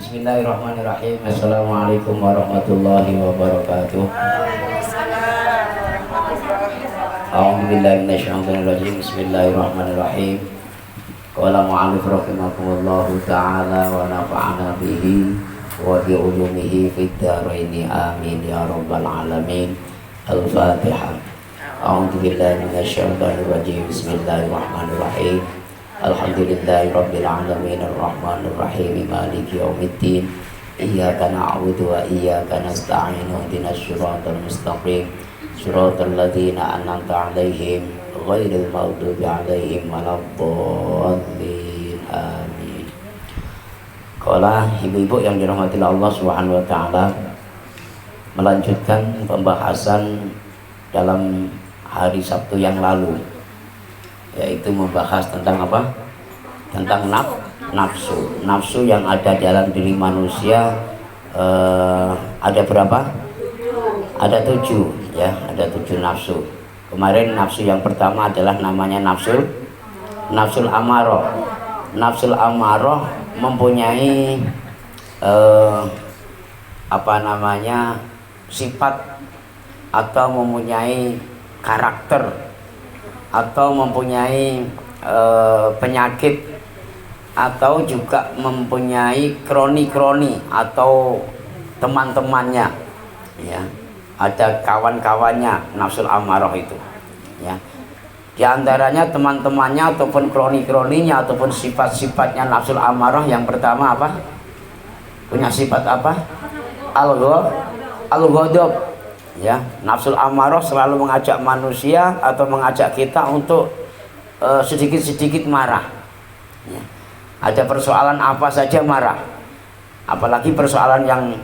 Bismillahirrahmanirrahim. Assalamualaikum warahmatullahi wabarakatuh. A'udzubillahi minasyaitonirrajim. Bismillahirrahmanirrahim. Qala mu'allif rahimakumullahu ta'ala wa nafa'ana bihi wa bi ulumihi fid dharain amin ya rabbal alamin. Al-Fatihah. A'udzubillahi minasyaitonirrajim. Bismillahirrahmanirrahim. Alhamdulillahi rabbil alamin arrahmanir rahim maliki yaumiddin iyyaka na'budu wa iyyaka nasta'in ihdinas siratal mustaqim siratal ladzina an'amta 'alaihim ghairil maghdubi 'alaihim waladdallin amin. Qala ibu-ibu yang dirahmati Allah Subhanahu wa taala, melanjutkan pembahasan dalam hari Sabtu yang lalu, yaitu membahas tentang apa? Tentang nafsu. Nafsu yang ada dalam diri manusia ada berapa? Ada 7 ya, ada 7 nafsu. Kemarin nafsu yang pertama adalah namanya nafsul amarah. Nafsul amarah mempunyai sifat atau mempunyai karakter atau mempunyai penyakit atau juga mempunyai kroni-kroni atau teman-temannya ya, ada kawan-kawannya nafsul amarah itu ya. Di antaranya teman-temannya ataupun kroni-kroninya ataupun sifat-sifatnya nafsul amarah, yang pertama apa? Punya sifat apa? Al-ghadab ya. Nafsul amarah selalu mengajak manusia atau mengajak kita untuk sedikit-sedikit marah ya. Ada persoalan apa saja marah, apalagi persoalan yang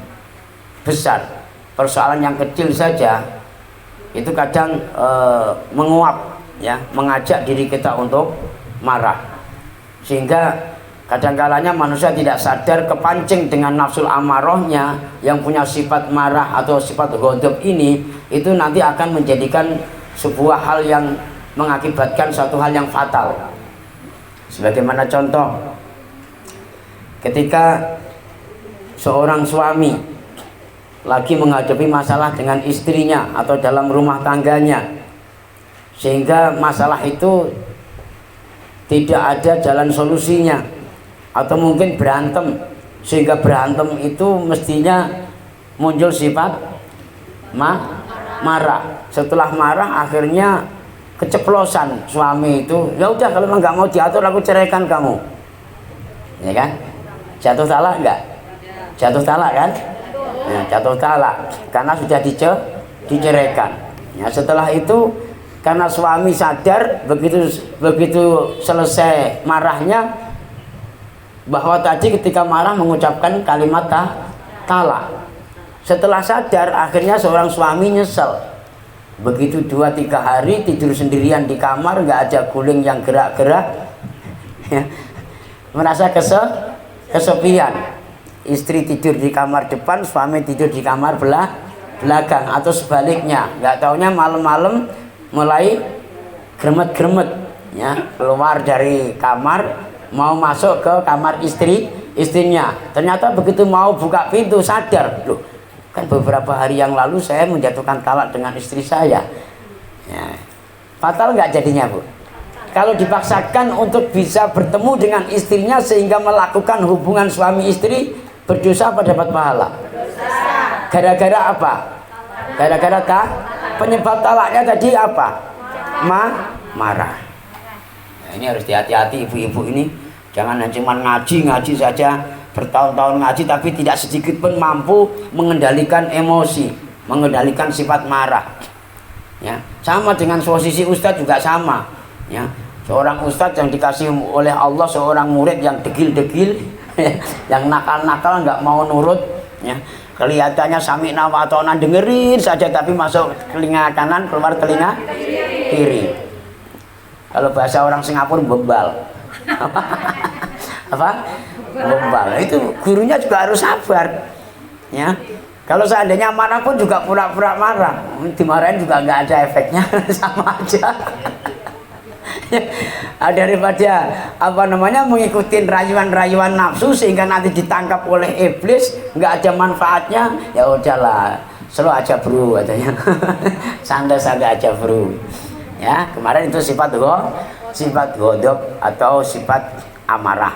besar. Persoalan yang kecil saja itu kadang menguap ya, mengajak diri kita untuk marah, sehingga kadang-kalanya manusia tidak sadar kepancing dengan nafsul amarahnya yang punya sifat marah atau sifat ghadab ini, itu nanti akan menjadikan sebuah hal yang mengakibatkan satu hal yang fatal. Sebagaimana contoh, ketika seorang suami lagi menghadapi masalah dengan istrinya atau dalam rumah tangganya, sehingga masalah itu tidak ada jalan solusinya, atau mungkin berantem, sehingga berantem itu mestinya muncul sifat marah. Setelah marah akhirnya keceplosan suami itu, ya udah kalau memang nggak mau diatur aku ceraikan kamu, ya kan? Jatuh talak enggak? Jatuh talak kan? Ya, jatuh talak karena sudah diceraikan ya. Setelah itu karena suami sadar begitu selesai marahnya bahwa tadi ketika marah mengucapkan kalimat talak. Setelah sadar akhirnya seorang suami nyesel. Begitu 2-3 hari tidur sendirian di kamar, nggak ada guling yang gerak-gerak ya. Merasa kesepian. Istri tidur di kamar depan, suami tidur di kamar belakang, atau sebaliknya. Nggak taunya malam-malam mulai gremet-gremet ya, keluar dari kamar mau masuk ke kamar istrinya. Ternyata begitu mau buka pintu sadar, loh kan beberapa hari yang lalu saya menjatuhkan talak dengan istri saya ya. Fatal nggak jadinya, Bu? Kalau dipaksakan untuk bisa bertemu dengan istrinya sehingga melakukan hubungan suami istri, berdosa apa dapat pahala? Gara-gara apa? Gara-gara penyebab talaknya tadi apa? Marah. Nah, ini harus hati-hati ibu-ibu ini. Jangan cuma ngaji saja, bertahun-tahun ngaji tapi tidak sedikit pun mampu mengendalikan emosi, mengendalikan sifat marah. Ya, sama dengan posisi ustadz juga sama. Ya, seorang ustadz yang dikasih oleh Allah seorang murid yang degil-degil, yang nakal-nakal, nggak mau nurut. Ya, kelihatannya sami'na wa ata'na, dengerin saja tapi masuk telinga kanan keluar telinga kiri. Kalau bahasa orang Singapura bebal. Apa? Bebal. Itu gurunya juga harus sabar. Ya. Kalau seandainya marah pun juga pura-pura marah, dimarahin juga nggak ada efeknya, sama aja. Daripada apa namanya mengikuti rayuan-rayuan nafsu sehingga nanti ditangkap oleh iblis, nggak ada manfaatnya, ya udahlah, slow aja bro katanya. Santai-santai aja bro. Ya, kemarin itu sifat ghadab atau sifat amarah.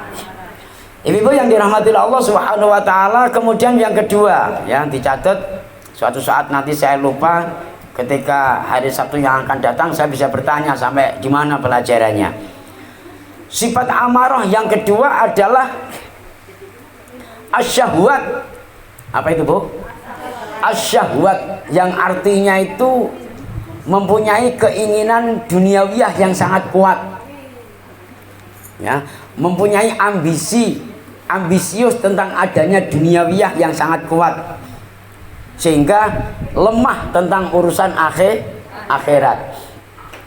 Ibu-ibu yang dirahmati Allah Subhanahu wa taala, kemudian yang kedua, ya dicatat suatu saat nanti saya lupa, ketika hari Sabtu yang akan datang saya bisa bertanya sampai di mana pelajarannya. Sifat amarah yang kedua adalah asyahwat. Apa itu, Bu? Asyahwat yang artinya itu mempunyai keinginan duniawiyah yang sangat kuat. Ya, mempunyai ambisius tentang adanya duniawiyah yang sangat kuat, sehingga lemah tentang urusan akhirat.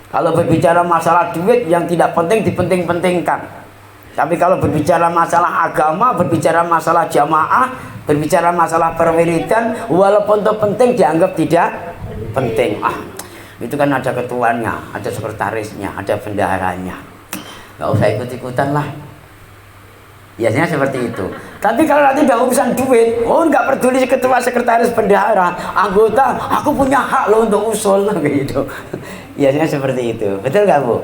Kalau berbicara masalah duit yang tidak penting dipenting-pentingkan, tapi kalau berbicara masalah agama, berbicara masalah jamaah, berbicara masalah perwiridan, walaupun itu penting dianggap tidak penting. Itu kan ada ketuanya, ada sekretarisnya, ada bendaharanya, nggak usah ikut-ikutan lah. Biasanya seperti itu. Tapi kalau nanti udah urusan duit, nggak peduli ketua, sekretaris, bendahara, anggota, aku punya hak loh untuk usul gitu. Biasanya seperti itu. Betul nggak, Bu?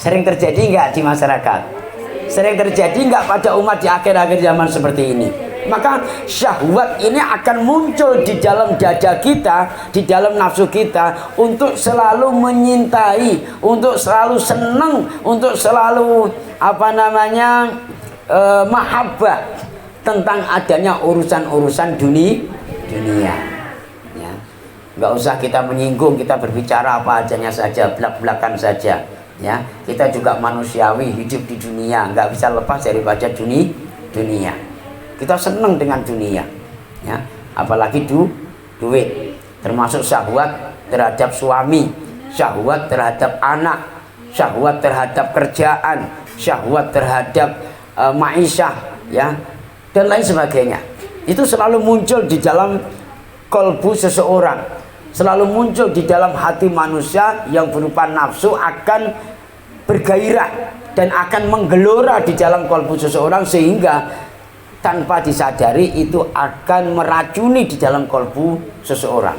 Sering terjadi nggak di masyarakat? Sering terjadi nggak pada umat di akhir-akhir zaman seperti ini? Maka syahwat ini akan muncul di dalam dada kita, di dalam nafsu kita, untuk selalu menyintai, untuk selalu senang, untuk selalu mahabbah tentang adanya urusan-urusan dunia. Ya. Nggak usah kita menyinggung, kita berbicara apa adanya saja, belak-belakan saja. Ya, kita juga manusiawi, hidup di dunia, nggak bisa lepas daripada dunia. Kita senang dengan dunia, ya, apalagi duit, termasuk syahwat terhadap suami, syahwat terhadap anak, syahwat terhadap kerjaan, syahwat terhadap ma'isyah, ya, dan lain sebagainya. Itu selalu muncul di dalam kolbu seseorang, selalu muncul di dalam hati manusia yang berupa nafsu akan bergairah dan akan menggelora di dalam kolbu seseorang, sehingga tanpa disadari itu akan meracuni di dalam kolbu seseorang.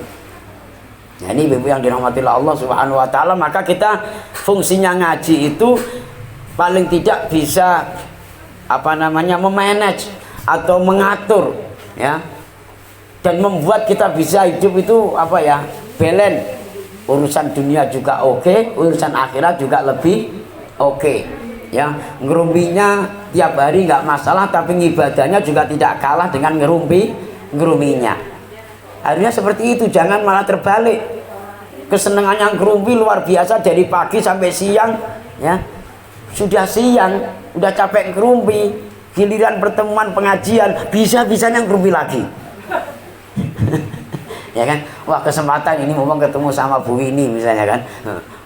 Nah, ini ibu yang dirahmati Allah Subhanahu wa taala, maka kita fungsinya ngaji itu paling tidak bisa memanage atau mengatur, ya, dan membuat kita bisa hidup itu balance. Urusan dunia juga oke, urusan akhirat juga lebih oke. Ya, ngerumpinya tiap hari nggak masalah, tapi ibadahnya juga tidak kalah dengan ngerumpinya. Harusnya seperti itu, jangan malah terbalik. Kesenangannya ngerumpi luar biasa dari pagi sampai siang, ya. Sudah siang, udah capek ngerumpi, giliran pertemuan pengajian, bisa-bisanya ngerumpi lagi. Ya kan, wah kesempatan ini ngomong ketemu sama Bu Wini misalnya kan,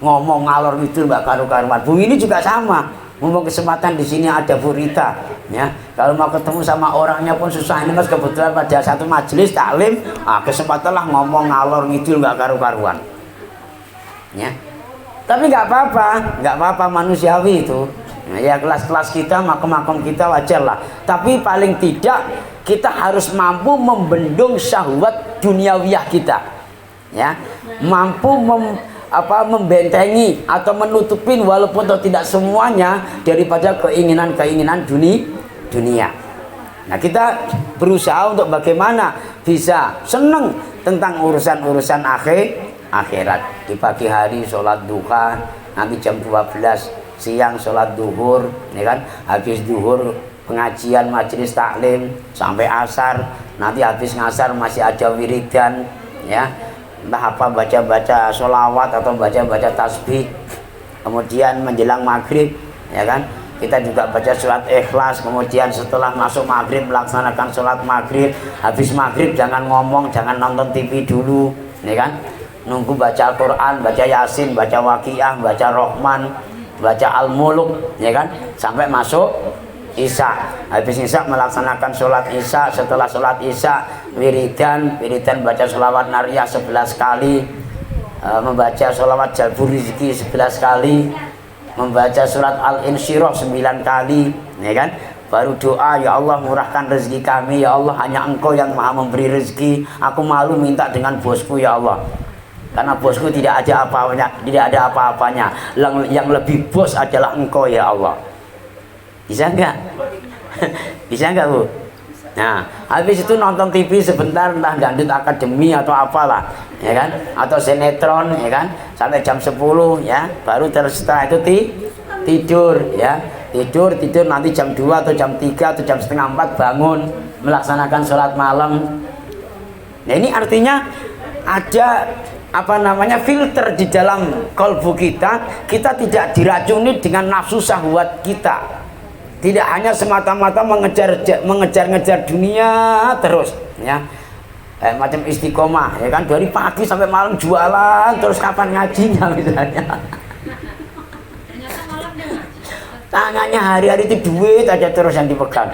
ngomong ngalor itu mbak karu-karuan. Bu Wini juga sama, ngomong kesempatan di sini ada Bu Rita, ya, kalau mau ketemu sama orangnya pun susah. Ini mas kebetulan pada satu majelis taklim, kesempatan lah ngomong ngalor ngidul mbak karu-karuan, ya. Tapi nggak apa-apa, manusiawi itu. Nah, ya kelas-kelas kita, makom-makom kita wajar lah. Tapi paling tidak kita harus mampu membendung syahwat duniawiyah kita, ya, mampu membentengi atau menutupin walaupun tidak semuanya daripada keinginan-keinginan dunia. Nah, kita berusaha untuk bagaimana bisa senang tentang urusan-urusan akhirat. Di pagi hari sholat duha, nanti jam 12 siang sholat duhur, ya kan, habis duhur pengajian majelis taklim sampai asar, nanti habis ngasar masih ada wiridan, ya, entah apa, baca-baca sholawat atau baca-baca tasbih. Kemudian menjelang maghrib, ya kan, kita juga baca surat ikhlas. Kemudian setelah masuk maghrib melaksanakan sholat maghrib. Habis maghrib jangan ngomong, jangan nonton TV dulu, ya kan, nunggu baca Al-Quran, baca Yasin, baca Waqiah, baca Rahman, baca Al-Muluk, ya kan, sampai masuk Isya. Habis Isya melaksanakan sholat Isya. Setelah sholat Isya wiridan baca sholawat nariyah 11 kali, membaca sholawat jalbur rizki 11 kali, membaca surat Al-Insyirah 9 kali, ya kan? Baru doa, ya Allah murahkan rezeki kami, ya Allah hanya Engkau yang maha memberi rezeki, aku malu minta dengan bosku ya Allah, karena bosku tidak ada apa-apanya, yang lebih bos adalah Engkau ya Allah. Bisa enggak? Bisa enggak Bu? Nah, habis itu nonton TV sebentar, entah Gandut Akademi atau apalah, ya kan? Atau sinetron, ya kan? Sampai jam 10 ya, baru setelah itu tidur ya. Tidur nanti jam 2 atau jam 3 atau jam setengah 4 bangun melaksanakan sholat malam. Nah, ini artinya ada filter di dalam kalbu kita. Kita tidak diracuni dengan nafsu syahwat kita. Tidak hanya semata-mata mengejar-ngejar dunia terus ya. Macam istiqomah ya kan, dari pagi sampai malam jualan, terus kapan ngajinya misalnya. Tangannya hari-hari itu duit aja terus yang dipegang.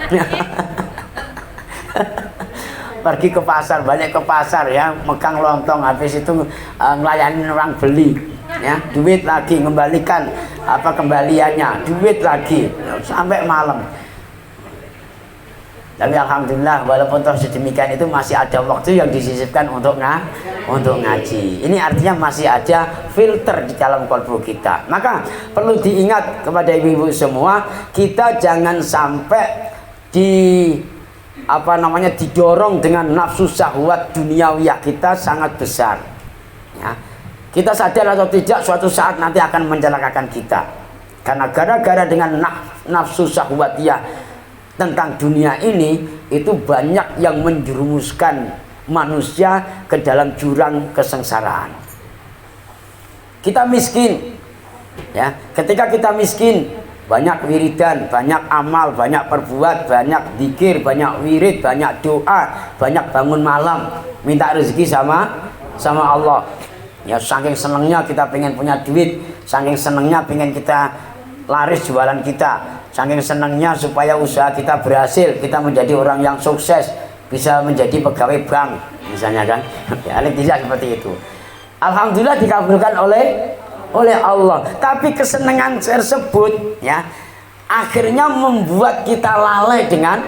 Pergi ke pasar, balik ke pasar ya, megang lontong, habis itu melayani orang beli ya, duit lagi, ngembalikan kembaliannya, duit lagi sampai malam. Tapi alhamdulillah walaupun toh sedemikian itu masih ada waktu yang disisipkan untuk ngaji. Ini artinya masih ada filter di dalam kalbu kita. Maka perlu diingat kepada ibu-ibu semua, kita jangan sampai didorong dengan nafsu syahwat duniawiyah kita sangat besar. Ya. Kita sadar atau tidak suatu saat nanti akan mencelakakan kita. Karena gara-gara dengan nafsu syahwatiyah tentang dunia ini, itu banyak yang menjerumuskan manusia ke dalam jurang kesengsaraan. Kita miskin ya, ketika kita miskin, banyak wiridan, banyak amal, banyak perbuat, banyak zikir, banyak wirid, banyak doa, banyak bangun malam minta rezeki sama Allah ya. Saking senangnya kita pengen punya duit, saking senangnya pengen kita laris jualan kita, saking senangnya supaya usaha kita berhasil, kita menjadi orang yang sukses, bisa menjadi pegawai bank misalnya kan. Ya, tidak seperti itu. Alhamdulillah dikabulkan oleh Allah. Tapi kesenangan tersebut ya akhirnya membuat kita lalai dengan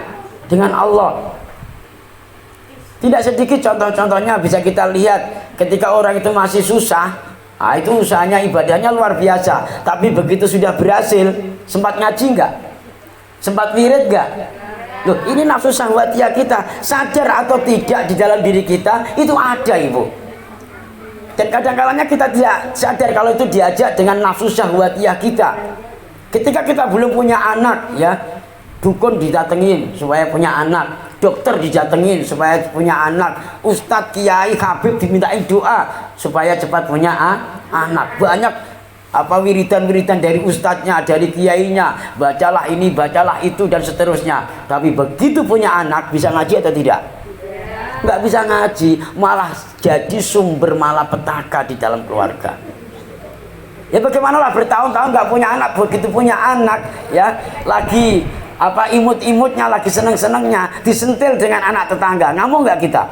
Allah. Tidak sedikit contoh-contohnya bisa kita lihat ketika orang itu masih susah. Nah, itu usahanya, ibadahnya luar biasa, tapi begitu sudah berhasil, sempat ngaji enggak? Sempat wirid enggak? Loh, ini nafsu syahwatiyah kita, sadar atau tidak di dalam diri kita itu ada, Ibu. Dan kadang-kadangnya kita tidak sadar kalau itu diajak dengan nafsu syahwatiyah kita. Ketika kita belum punya anak ya, dukun didatengin supaya punya anak, dokter didatengin supaya punya anak, ustadz, kiai, habib dimintain doa supaya cepat punya anak. Banyak wiridan-wiridan dari ustadznya, dari kiainya, bacalah ini, bacalah itu dan seterusnya. Tapi begitu punya anak, bisa ngaji atau tidak? Nggak bisa ngaji, malah jadi sumber malapetaka di dalam keluarga. Ya bagaimanalah bertahun-tahun nggak punya anak, begitu punya anak ya lagi imut-imutnya, lagi seneng-senengnya disentil dengan anak tetangga, ngamuk nggak kita?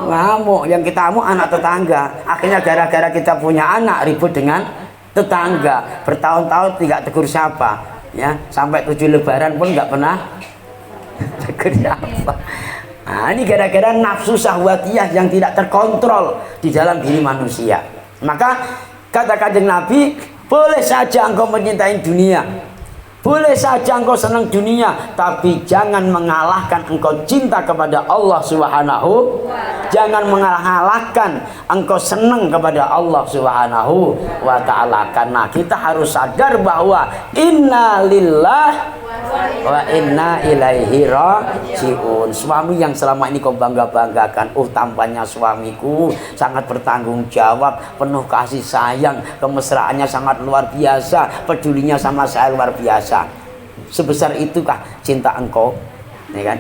Ngamuk. Yang kita ngamuk anak tetangga. Akhirnya gara-gara kita punya anak ribut dengan tetangga, bertahun-tahun tidak tegur siapa ya, sampai 7 lebaran pun nggak pernah tegur siapa. Nah, ini gara-gara nafsu syahwatiyah yang tidak terkontrol di dalam diri manusia. Maka kata Kanjeng Nabi, boleh saja engkau mencintai dunia, boleh saja engkau senang dunia, tapi jangan mengalahkan engkau cinta kepada Allah Subhanahu. Jangan mengalahkan engkau senang kepada Allah Subhanahu wa ta'ala. Karena kita harus sadar bahwa inna lillah wa inna ilaihi rajiun. Suami yang selama ini kau bangga-banggakan, tampaknya suamiku sangat bertanggung jawab, penuh kasih sayang, kemesraannya sangat luar biasa, pedulinya sama saya luar biasa. Sebesar itukah cinta engkau, ya kan?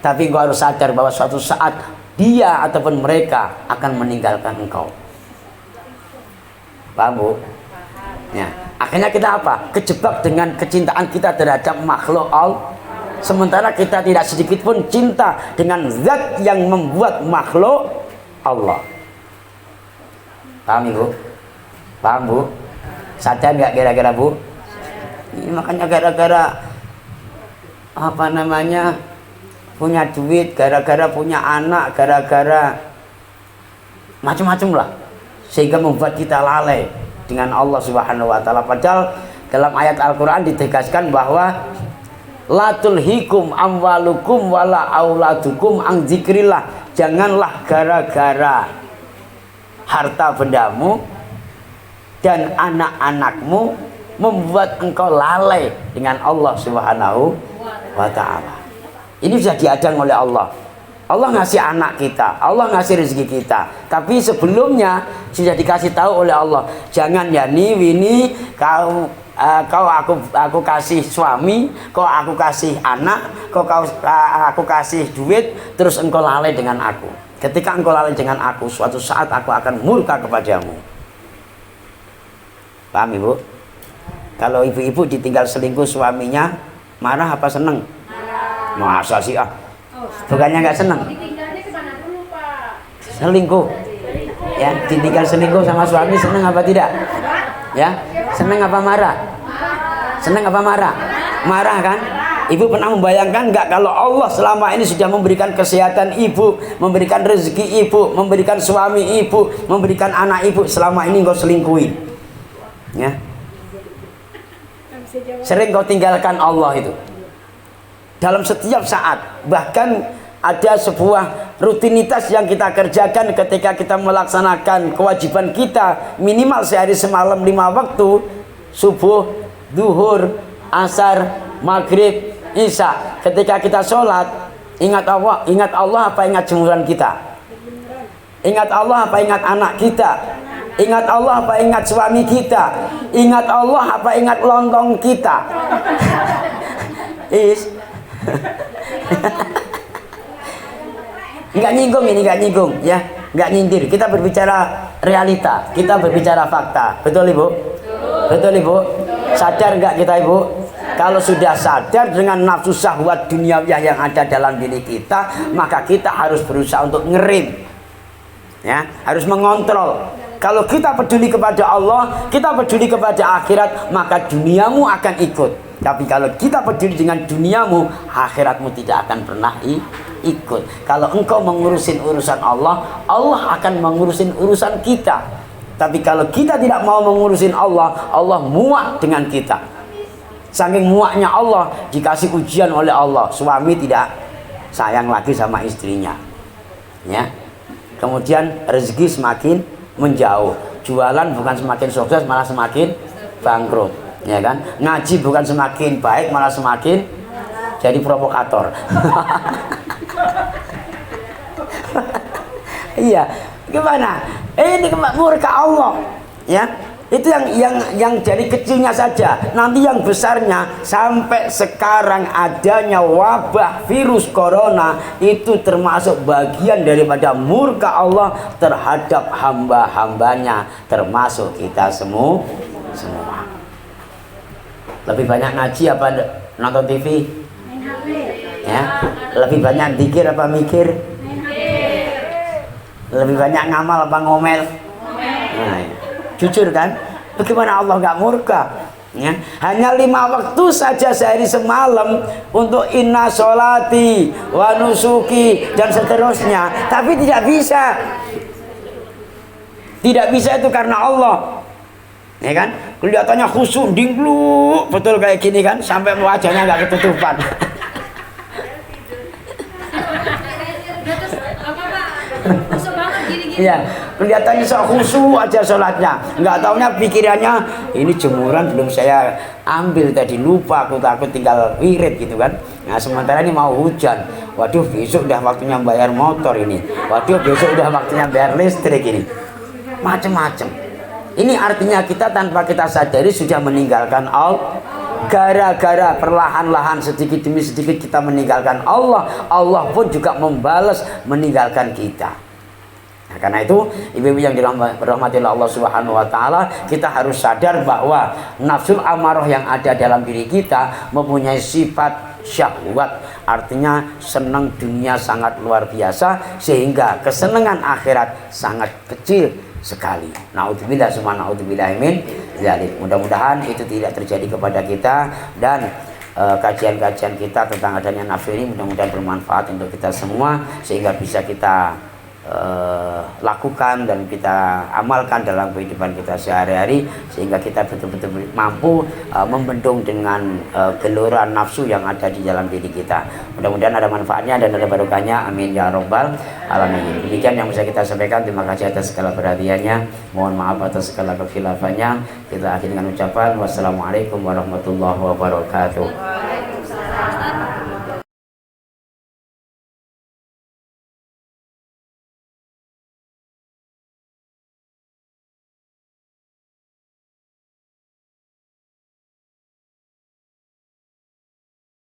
Tapi engkau harus sadar bahwa suatu saat dia ataupun mereka akan meninggalkan engkau. Paham, Bu? Ya. Akhirnya kita apa? Kejebak dengan kecintaan kita terhadap makhluk Allah, sementara kita tidak sedikit pun cinta dengan zat yang membuat makhluk Allah. Paham, Ibu? Paham, Bu? Sadar nggak kira-kira Bu? Ini makanya gara-gara apa namanya punya duit, gara-gara punya anak, gara-gara macam-macam lah, sehingga membuat kita lalai dengan Allah Subhanahu wa taala. Padahal dalam ayat Al-Qur'an ditegaskan bahwa la tulhikum amwalukum wala auladukum an dzikrillah. Janganlah gara-gara harta bendamu dan anak-anakmu membuat engkau lalai dengan Allah Subhanahu wa taala. Ini sudah diadang oleh Allah. Allah ngasih anak kita, Allah ngasih rezeki kita. Tapi sebelumnya sudah dikasih tahu oleh Allah, jangan ya Wini, kau aku kasih suami, kau aku kasih anak, aku kasih duit, terus engkau lalai dengan aku. Ketika engkau lalai dengan aku, suatu saat aku akan murka kepadamu. Paham Ibu? Kalau ibu-ibu ditinggal selingkuh suaminya, marah apa seneng? Masa sih bukannya nggak seneng? Selingkuh ya, ditinggal selingkuh sama suami seneng apa tidak? Ya, seneng apa marah? Seneng apa marah? Marah kan? Ibu pernah membayangkan nggak kalau Allah selama ini sudah memberikan kesehatan ibu, memberikan rezeki ibu, memberikan suami ibu, memberikan anak ibu, selama ini kau selingkuhi ya? Sering kau tinggalkan Allah itu dalam setiap saat. Bahkan ada sebuah rutinitas yang kita kerjakan ketika kita melaksanakan kewajiban kita minimal sehari semalam 5 waktu, subuh, duhur, asar, maghrib, isya. Ketika kita sholat, ingat Allah apa ingat jemuran kita? Ingat Allah apa ingat anak kita? Ingat Allah apa ingat suami kita? Ingat Allah apa ingat lontong kita? Nggak nyinggung ini, nggak nyinggung ya, nggak nyindir. Kita berbicara realita, kita berbicara fakta. Betul Ibu? Betul Ibu? Sadar nggak kita Ibu? Kalau sudah sadar dengan nafsu syahwat duniawiyah yang ada dalam diri kita, maka kita harus berusaha untuk ngerem ya, harus mengontrol. Kalau kita peduli kepada Allah, kita peduli kepada akhirat, maka duniamu akan ikut. Tapi kalau kita peduli dengan duniamu, akhiratmu tidak akan pernah ikut. Kalau engkau mengurusin urusan Allah, Allah akan mengurusin urusan kita. Tapi kalau kita tidak mau mengurusin Allah, Allah muak dengan kita. Saking muaknya Allah, dikasih ujian oleh Allah, suami tidak sayang lagi sama istrinya ya. Kemudian rezeki semakin menjauh, jualan bukan semakin sukses malah semakin bangkrut ya kan, ngaji bukan semakin baik malah semakin jadi provokator. Iya, gimana? Ini murka Allah ya. Itu yang dari kecilnya saja. Nanti yang besarnya, sampai sekarang adanya wabah virus corona, itu termasuk bagian daripada murka Allah terhadap hamba-hambanya, termasuk kita semua. Lebih banyak ngaji apa nonton TV? Ya, lebih banyak zikir apa mikir? Lebih banyak ngamal apa ngomel? Nah, jujur kan? Bagaimana Allah nggak murka ya? Hanya 5 waktu saja sehari semalam untuk inna sholati wa nusuki dan seterusnya, tapi tidak bisa itu karena Allah ya kan? Kelihatannya khusyuk dingkluk betul kayak gini kan, sampai wajahnya nggak ketutupan. Iya, kelihatannya khusyuk aja sholatnya, nggak taunya pikirannya ini jemuran belum saya ambil tadi, lupa, aku takut tinggal wirid gitu kan. Nah sementara ini mau hujan, waduh besok udah waktunya bayar motor ini, waduh besok udah waktunya bayar listrik ini, macem-macem. Ini artinya kita tanpa kita sadari sudah meninggalkan Allah. Gara-gara perlahan-lahan sedikit demi sedikit kita meninggalkan Allah, Allah pun juga membalas meninggalkan kita. Nah, karena itu ibu-ibu yang dirahmati Allah Subhanahu wa taala, kita harus sadar bahwa nafsul amarah yang ada dalam diri kita mempunyai sifat syahwat, artinya senang dunia sangat luar biasa, sehingga kesenangan akhirat sangat kecil, sekali. Naudzubillah summa naudzubillah min dzalik. Mudah-mudahan itu tidak terjadi kepada kita, dan kajian-kajian kita tentang adanya nafsu ini mudah-mudahan bermanfaat untuk kita semua, sehingga bisa kita lakukan dan kita amalkan dalam kehidupan kita sehari-hari, sehingga kita betul-betul mampu membendung dengan gelora nafsu yang ada di dalam diri kita. Mudah-mudahan ada manfaatnya dan ada barokahnya, amin ya robbal alamin. Demikian yang bisa kita sampaikan. Terima kasih atas segala perhatiannya, mohon maaf atas segala kekhilafan. Kita akhiri dengan ucapan wassalamualaikum warahmatullahi wabarakatuh.